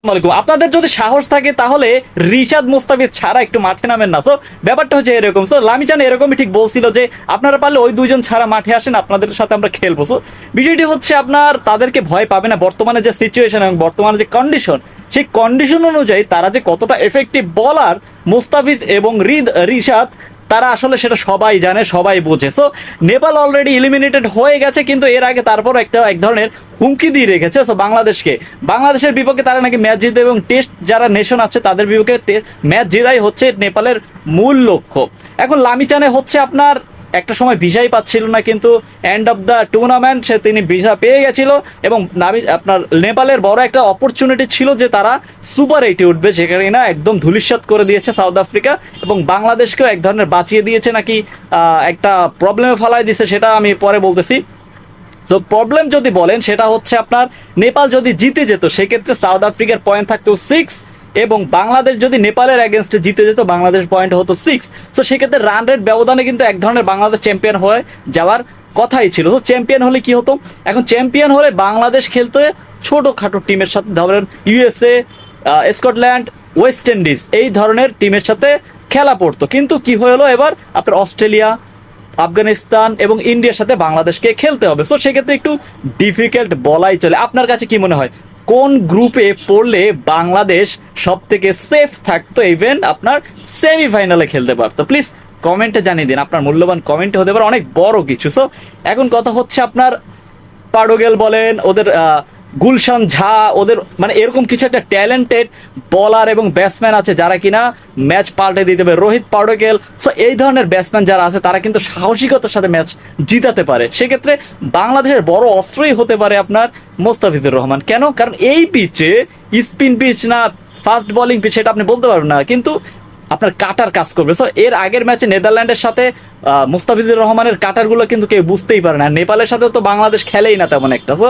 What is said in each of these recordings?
আসসালামু আলাইকুম। আপনাদের যদি সাহস থাকে তাহলে রিশাদ মুস্তাফিজ ছাড়া একটু মাঠে নামেন না। তো ব্যাপারটা হচ্ছে এরকম। সো লামিচান এরকমই ঠিক বলছিল যে আপনারা পারলে ওই দুইজন ছাড়া মাঠে আসেন, আপনাদের সাথে আমরা খেলবো। সো বিষয়টি হচ্ছে আপনার তাদেরকে ভয় পাবে না। বর্তমানে যে সিচুয়েশন এবং বর্তমানে যে কন্ডিশন, সেই কন্ডিশন অনুযায়ী তারা যে কতটা এফেক্টিভ বলার মুস্তাফিজ এবং রিশাদ, তারা আসলে সেটা সবাই জানে, সবাই বোঝে। সো নেপাল অলরেডি ইলিমিনেটেড হয়ে গেছে, কিন্তু এর আগে তারপর এক ধরনের হুমকি দিয়ে রেখেছে। সো বাংলাদেশের বিপক্ষে তারা নাকি ম্যাচ জিতবে এবং টেস্ট যারা নেশন আছে তাদের বিপক্ষে ম্যাচ জেতাই হচ্ছে নেপালের মূল লক্ষ্য। এখন লামিচানে হচ্ছে আপনার একটা সময় ভিসাই পাচ্ছিল না, কিন্তু এন্ড অফ দ্য টুর্নামেন্ট তিনি ভিসা পেয়ে গেছিল এবং আপনার নেপালের বড় একটা অপরচুনিটি ছিল যে তারা সুপার এইটে উঠবে, যেখানে না একদম ধূলিসাৎ করে দিয়েছে সাউথ আফ্রিকা এবং বাংলাদেশকেও এক ধরনের বাঁচিয়ে দিয়েছে, নাকি একটা প্রবলেমে ফেলাই দিয়েছে, সেটা আমি পরে বলতেছি। তো প্রবলেম যদি বলেন সেটা হচ্ছে আপনার নেপাল যদি জিতে যেত সেক্ষেত্রে সাউথ আফ্রিকার পয়েন্ট থাকতো 6 এবং বাংলাদেশ যদি নেপালের এগেনস্টে জিতে যেত বাংলাদেশ পয়েন্ট হতো 6। তো সেক্ষেত্রে রান রেট ব্যবধানে কিন্তু এক ধরনের বাংলাদেশ চ্যাম্পিয়ন হয়ে যাওয়ার কথাই ছিল। তো চ্যাম্পিয়ন হলে কি হতো, এখন চ্যাম্পিয়ন হলে বাংলাদেশ খেলতো ছোটখাটো টিমের সাথে, ধরেন ইউএসএ, স্কটল্যান্ড, ওয়েস্ট ইন্ডিজ, এই ধরনের টিমের সাথে খেলা পড়তো। কিন্তু কি হলো, এবার আপনার অস্ট্রেলিয়া, আফগানিস্তান এবং ইন্ডিয়ার সাথে বাংলাদেশকে খেলতে হবে। সো সেক্ষেত্রে একটু ডিফিকাল্ট বলাই চলে। আপনার কাছে কি মনে হয় কোন গ্রুপে পড়লে বাংলাদেশ সব থেকে সেফ থাকতো, ইভেন আপনার সেমিফাইনালে খেলতে পারতো? প্লিজ কমেন্টে জানিয়ে দিন, আপনার মূল্যবান কমেন্টে হতে পারে অনেক বড় কিছু। সো এখন কথা হচ্ছে আপনার পাডোগেল বলেন, ওদের গুলশান ঝা, ওদের মানে এরকম কিছু একটা ট্যালেন্টেড বলার এবং ব্যাটসম্যান আছে যারা কিনা ম্যাচ পাল্টে দিতে পারে, রোহিত পাডোগেল। সো এই ধরনের ব্যাটসম্যান যারা আছে তারা কিন্তু সাহসিকতার সাথে ম্যাচ জিতাতে পারে। সেক্ষেত্রে বাংলাদেশের বড় অস্ত্রই হতে পারে আপনার মোস্তাফিজুর রহমান। কেন? কারণ এই পিচে স্পিন পিচ না ফাস্ট বোলিং পিচ সেটা আপনি বলতে পারবেন না, কিন্তু আপনার কাটার কাজ করবে। সো এর আগের ম্যাচে নেদারল্যান্ডের সাথে মুস্তাফিজুর রহমানের কাটারগুলো কিন্তু কেউ বুঝতেই পারে না। নেপালের সাথে তো বাংলাদেশ খেলেই না তেমন একটা। সো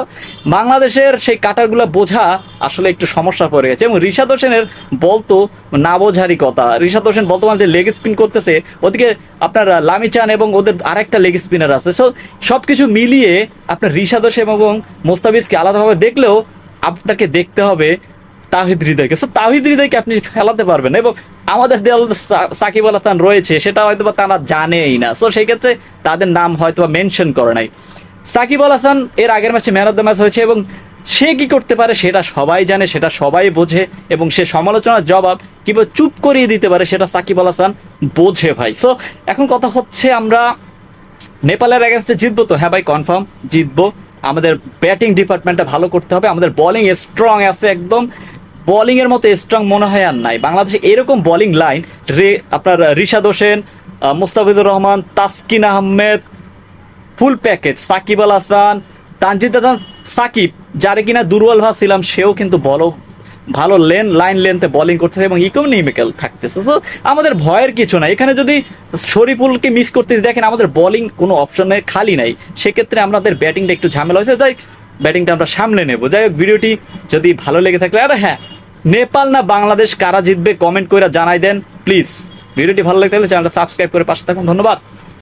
বাংলাদেশের সেই কাটারগুলো বোঝা আসলে একটু সমস্যা পড়ে গেছে। এবং রিশাদ হোসেনের বল তো না বোঝারই কথা। রিশাদ হোসেন বর্তমানে যে লেগ স্পিন করতেছে, ওদিকে আপনার লামিচান এবং ওদের আরেকটা লেগ স্পিনার আছে। সো সবকিছু মিলিয়ে আপনার রিশাদ হোসেন এবং মোস্তাফিজকে আলাদাভাবে দেখলেও আপনাকে দেখতে হবে তাহিদ হৃদয়কে। সো তাহিদ হৃদয়কে আপনি ফেলাতে পারবেন, এবং আমাদের দেয়াল সাকিব আল হাসান রয়েছে সেটা হয়তো বা তারা জানেই না। সো সেই ক্ষেত্রে তাদের নাম হয়তো বা মেনশন করে নাই। সাকিব আল হাসান এর আগের ম্যাচে ম্যান অফ দ্য ম্যাচ হয়েছে এবং সে কি করতে পারে সেটা সবাই জানে, সেটা সবাই বোঝে, এবং সে সমালোচনার জবাব কিভাবে চুপ করিয়ে দিতে পারে সেটা সাকিব আল হাসান বোঝে ভাই। সো এখন কথা হচ্ছে আমরা নেপালের এগেনস্টে জিতবো তো? হ্যাঁ ভাই, কনফার্ম জিতবো। আমাদের ব্যাটিং ডিপার্টমেন্টটা ভালো করতে হবে, আমাদের বোলিং স্ট্রং আছে একদম, বোলিং এর মতো স্ট্রং মনে হয় আর নাই বাংলাদেশে। এরকম বোলিং লাইন আপনার রিশাদ হোসেন, মুস্তাফিজুর রহমান, তাসকিন আহমেদ, ফুল প্যাকেজ, সাকিব আল হাসান, তানজিদ হাসান সাকিব, যারে কিনা দুর্বল ভাবছিলাম সেও কিন্তু ভালো লাইন লেন্থে বোলিং করতেছে এবং ইকোনমিক্যাল থাকতেছে। সো আমাদের ভয়ের কিছু নাই এখানে। যদি শরীফুলকে মিস করতে দেখেন, আমাদের বোলিং কোনো অপশনে খালি নাই, সেক্ষেত্রে আমাদের ব্যাটিংটা একটু ঝামেলা হয়েছে। যাই ব্যাটিংটা আমরা সামলে নেব। যাই হোক, ভিডিওটি যদি ভালো লেগে থাকলে, আর হ্যাঁ, নেপাল না বাংলাদেশ কারা জিতবে কমেন্ট করে জানাই দেন প্লিজ। ভিডিওটি ভালো লেগে থাকলে চ্যানেলটা সাবস্ক্রাইব করে পাশে থাকুন। ধন্যবাদ।